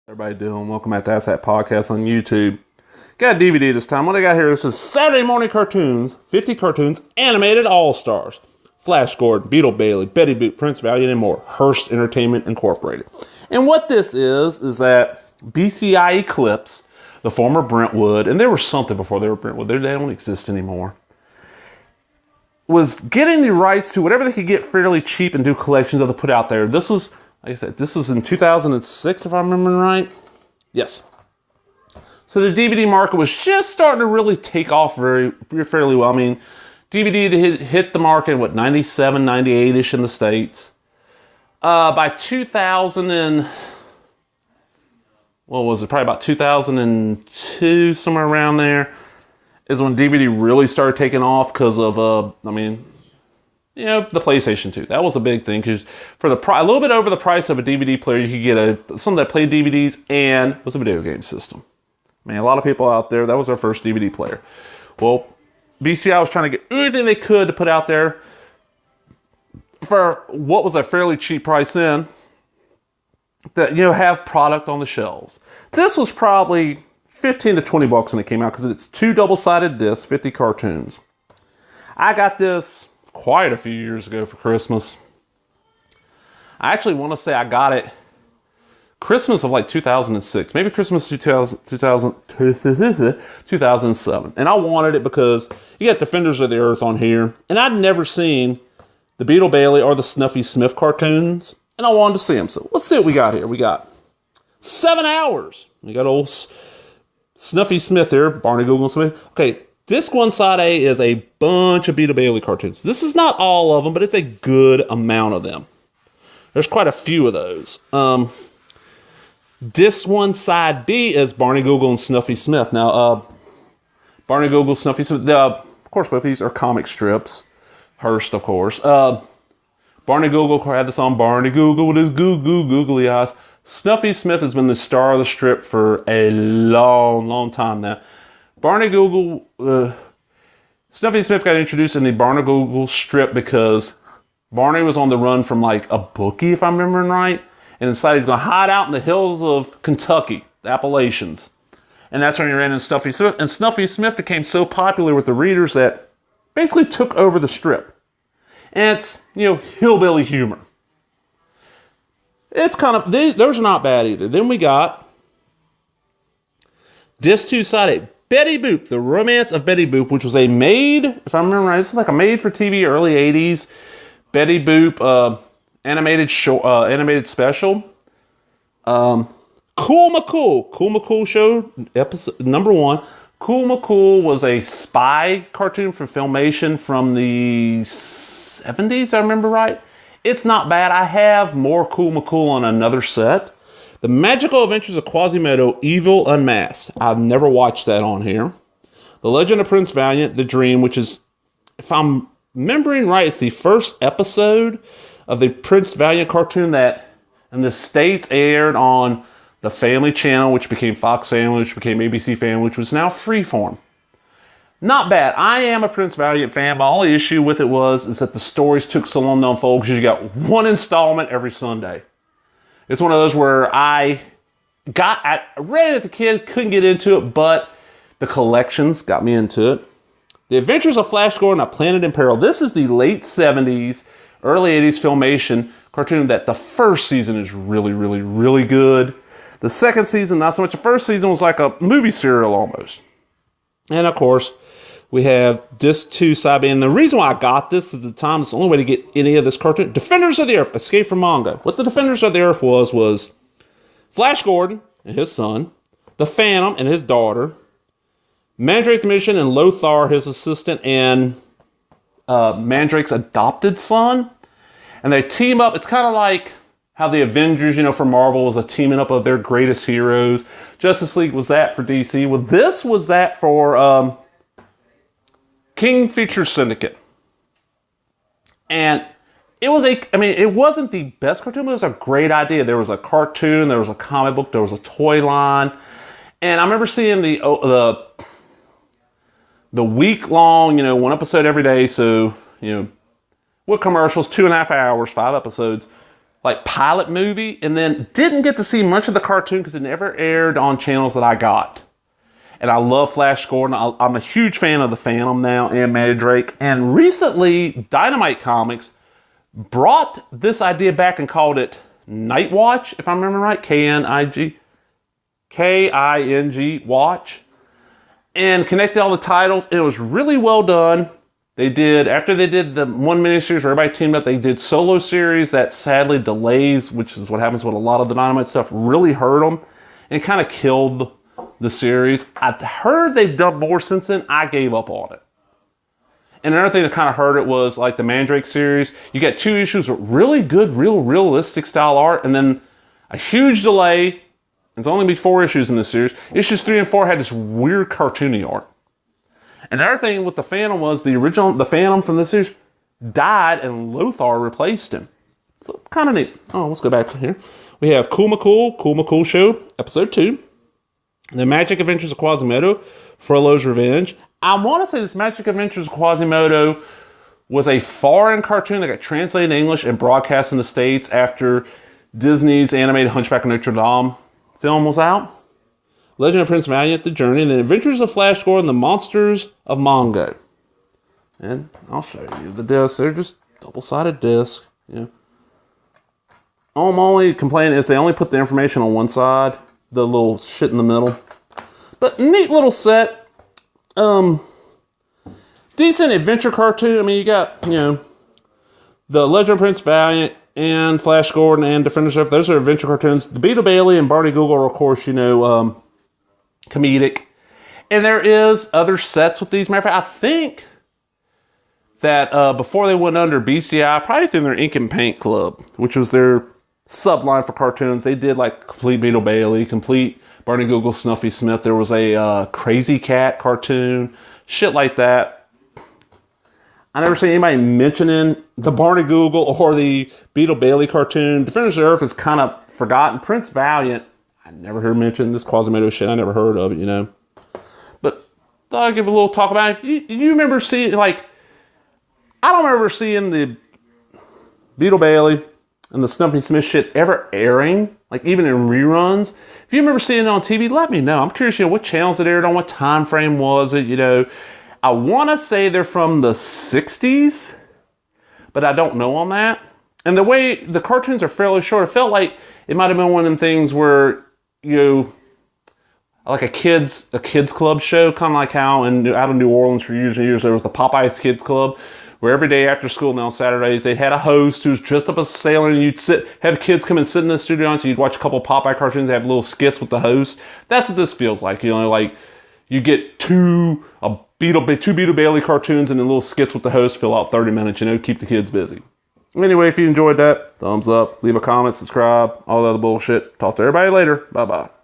Everybody doing? Welcome back to Ask That Podcast on YouTube. Got a DVD this time. What I got here is Saturday Morning Cartoons, 50 Cartoons, Animated All-Stars. Flash Gordon, Beetle Bailey, Betty Boop, Prince Valiant, and more. Hearst Entertainment Incorporated. And what this is that BCI Eclipse, the former Brentwood, and there was something before they were Brentwood, they don't exist anymore, was getting the rights to whatever they could get fairly cheap and do collections of to put out there. This was, like I said, this was in 2006, if I remember right. Yes. So the DVD market was just starting to really take off fairly well. I mean, DVD hit the market in, 97, 98-ish in the States. By 2000 and, what was it, probably about 2002, somewhere around there, is when DVD really started taking off because of, the PlayStation 2. That was a big thing because for a little bit over the price of a DVD player, you could get something that played DVDs and was a video game system. I mean, a lot of people out there, that was their first DVD player. Well, BCI was trying to get anything they could to put out there for what was a fairly cheap price then, that, have product on the shelves. This was probably 15 to 20 bucks when it came out because it's 2 double-sided discs, 50 cartoons. I got this quite a few years ago for Christmas. I actually want to say I got it Christmas of 2006, maybe Christmas 2007. And I wanted it because you got Defenders of the Earth on here, and I'd never seen the Beetle Bailey or the Snuffy Smith cartoons, and I wanted to see them. So let's see what we got here. We got 7 hours. We got old Snuffy Smith here, Barney Google Smith. Okay, disc 1 side A is a bunch of Beetle Bailey cartoons. This is not all of them, but it's a good amount of them. There's quite a few of those. Disc 1 side B is Barney Google and Snuffy Smith. Now, Barney Google, Snuffy Smith, of course, both of these are comic strips. Hearst, of course. Barney Google had the song Barney Google with his googly eyes. Snuffy Smith has been the star of the strip for a long, long time now. Barney Google, Snuffy Smith got introduced in the Barney Google strip because Barney was on the run from a bookie, if I'm remembering right, and decided he's going to hide out in the hills of Kentucky, the Appalachians. And that's when he ran into Snuffy Smith. And Snuffy Smith became so popular with the readers that basically took over the strip. And it's, hillbilly humor. It's kind of, those are not bad either. Then we got Disc 2 side A, Betty Boop, The Romance of Betty Boop, which was a made, if I remember right, this is like a made-for-TV early 80s Betty Boop animated special. Cool McCool show, episode number 1. Cool McCool was a spy cartoon from Filmation from the 70s, I remember right. It's not bad. I have more Cool McCool on another set. The Magical Adventures of Quasimodo, Evil Unmasked. I've never watched that on here. The Legend of Prince Valiant, The Dream, which is, if I'm remembering right, it's the first episode of the Prince Valiant cartoon that in the States aired on the Family Channel, which became Fox Family, which became ABC Family, which was now Freeform. Not bad. I am a Prince Valiant fan. My only issue with it is that the stories took so long to unfold because you got one installment every Sunday. It's one of those where I read it as a kid, couldn't get into it, but the collections got me into it. The Adventures of Flash Gordon, A Planet in Peril. This is the late 70s, early 80s Filmation cartoon that the first season is really, really, really good. The second season, not so much. The first season was like a movie serial almost. And of course, we have Disc 2 side B. And the reason why I got this at the time, it's the only way to get any of this cartoon. Defenders of the Earth, Escape from Mongo. What the Defenders of the Earth was Flash Gordon and his son, the Phantom and his daughter, Mandrake the Mission and Lothar, his assistant, and Mandrake's adopted son. And they team up. It's kind of like how the Avengers, for Marvel was a teaming up of their greatest heroes. Justice League was that for DC. Well, this was that for King Feature Syndicate. And it wasn't the best cartoon, but it was a great idea. There was a cartoon, there was a comic book, there was a toy line. And I remember seeing the week-long, one episode every day. So, with commercials, 2.5 hours, 5 episodes. like pilot movie, and then didn't get to see much of the cartoon because it never aired on channels that I got. And I love Flash Gordon. I'm a huge fan of the Phantom now and Mandrake. And recently, Dynamite Comics brought this idea back and called it Night Watch, if I remember right. K-I-N-G Watch. And connected all the titles. And it was really well done. After they did the one miniseries where everybody teamed up, they did solo series that sadly delays, which is what happens with a lot of the Dynamite stuff, really hurt them and kind of killed the series. I heard they've done more since then. I gave up on it. And another thing that kind of hurt it was like the Mandrake series. You get 2 issues with really good, real realistic style art, and then a huge delay. It's only been 4 issues in this series. Issues 3 and 4 had this weird cartoony art. And another thing with the Phantom was the Phantom from this series died and Lothar replaced him. So kind of neat. Oh, let's go back to here. We have Cool McCool Show, episode 2. The Magic Adventures of Quasimodo, Frollo's Revenge. I want to say this Magic Adventures of Quasimodo was a foreign cartoon that got translated in English and broadcast in the States after Disney's animated Hunchback of Notre Dame film was out. Legend of Prince Valiant, The Journey, and The Adventures of Flash Gordon, The Monsters of Mongo. And I'll show you the discs. They're just double-sided discs. Yeah. All I'm only complaining is they only put the information on one side, the little shit in the middle. But neat little set. Decent adventure cartoon. I mean, you got, the Legend of Prince Valiant and Flash Gordon and Defender Stuff. Those are adventure cartoons. The Beetle Bailey and Barney Google are, of course, comedic. And there is other sets with these. Matter of fact, I think that before they went under BCI, probably through their Ink and Paint Club, which was their subline for cartoons, they did like complete Beetle Bailey, complete Barney Google, Snuffy Smith. There was a Crazy Cat cartoon, shit like that. I never seen anybody mentioning the Barney Google or the Beetle Bailey cartoon. Defenders of the Earth is kind of forgotten. Prince Valiant, I never heard mentioned. This Quasimodo shit, I never heard of it, But thought I'd give a little talk about it. You remember seeing, I don't remember seeing the Beetle Bailey and the Snuffy Smith shit ever airing, even in reruns. If you remember seeing it on TV, let me know. I'm curious, what channels it aired on, what time frame was it, I want to say they're from the 60s, but I don't know on that. And the way the cartoons are fairly short, it felt like it might have been one of them things where, like a kids club show, kind of like how out of New Orleans for years and years, there was the Popeyes Kids Club, where every day after school and on Saturdays, they had a host who was dressed up as a sailor, and you'd have kids come and sit in the studio, and so you'd watch a couple of Popeye cartoons, have little skits with the host. That's what this feels like, you get two Beetle Bailey cartoons and then little skits with the host, fill out 30 minutes, keep the kids busy. Anyway, if you enjoyed that, thumbs up, leave a comment, subscribe, all that other bullshit. Talk to everybody later. Bye-bye.